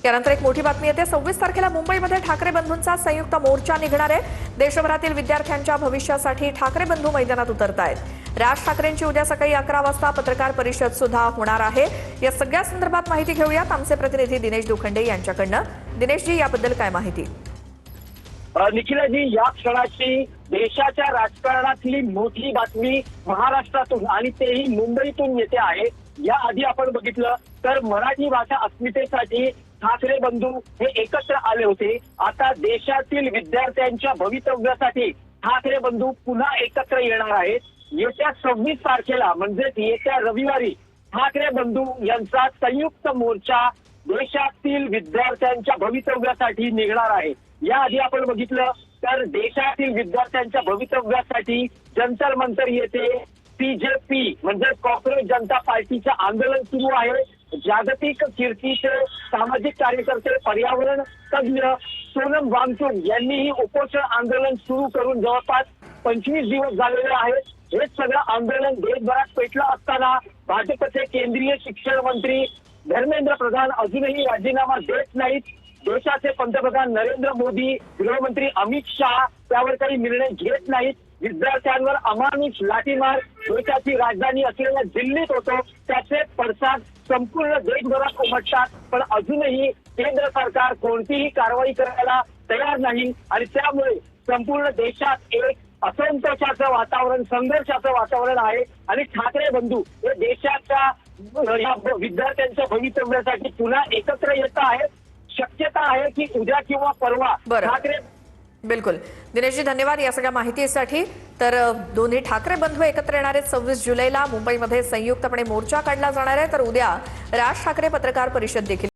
यानंतर एक मोठी बातमी येते। 26 तारखेला मुंबईमध्ये ठाकरे बंधूंचा संयुक्त मोर्चा निघणार आहे। देशभरातील विद्यार्थ्यांच्या भविष्यासाठी ठाकरे बंधू मैदानात उतरतायत। राज ठाकरेंची उद्या सकाळी 11 वाजता पत्रकार परिषद सुद्धा होणार आहे। या सगळ्या संदर्भात माहिती घेऊयात आमचे प्रतिनिधी दिनेश दुखंडे यांच्याकडनं। दिनेशजी, याबद्दल काय माहिती? निखिलाजी, या क्षणाची देशाच्या राजकारणातली मोठी बातमी महाराष्ट्रातून आणि तेही मुंबईतून येते आहे। याआधी आपण बघितलं तर मराठी भाषा अस्मितेसाठी ठाकरे बंधू हे एकत्र आले होते। आता देशातील विद्यार्थ्यांच्या भवितव्यासाठी ठाकरे बंधू पुन्हा एकत्र येणार आहेत। येत्या 26 तारखेला म्हणजेच येत्या रविवारी ठाकरे बंधू यांचा संयुक्त मोर्चा देशातील विद्यार्थ्यांच्या भवितव्यासाठी निघणार आहे। याआधी आपण बघितलं तर देशातील विद्यार्थ्यांच्या भवितव्यासाठी जंतर मंतर येथे सीजेपी म्हणजे कॉक्रोच जनता पार्टीचं आंदोलन सुरू आहे। जागतिक कीर्तीचे सामाजिक कार्यकर्ते, पर्यावरण तज्ञ सोनम वांगचुक यांनीही उपोषण आंदोलन सुरू करून जवळपास 25 दिवस झालेले आहेत। हे सगळं आंदोलन देशभरात पेटलं असताना भाजपचे केंद्रीय शिक्षण मंत्री धर्मेंद्र प्रधान अजूनही राजीनामा देत नाहीत। देशाचे पंतप्रधान नरेंद्र मोदी, गृहमंत्री अमित शहा त्यावर काही निर्णय घेत नाहीत। विद्यार्थ्यांवर अमानुष लाठीमार देशाची राजधानी असलेल्या दिल्लीत होतो, त्याचे पडसाद संपूर्ण देशभरात उमटतात, पण अजूनही केंद्र सरकार कोणतीही कारवाई करायला तयार नाही आणि त्यामुळे संपूर्ण देशात एक असंतोषाचं वातावरण, संघर्षाचं वातावरण आहे आणि ठाकरे बंधू हे देशाच्या विद्यार्थ्यांच्या भवितव्यासाठी पुन्हा एकत्र येत आहेत। शक्यता आहे की उद्या किंवा परवा ठाकरे। बिलकुल दिनेशजी, धन्यवाद या सगळ्या माहितीसाठी। तर दोन्ही ठाकरे बंधू एकत्र येणार आहेत। 26 जुलैला मुंबईमध्ये संयुक्तपणे मोर्चा काढला जाणार आहे, तर उद्या राज ठाकरे पत्रकार परिषद देखील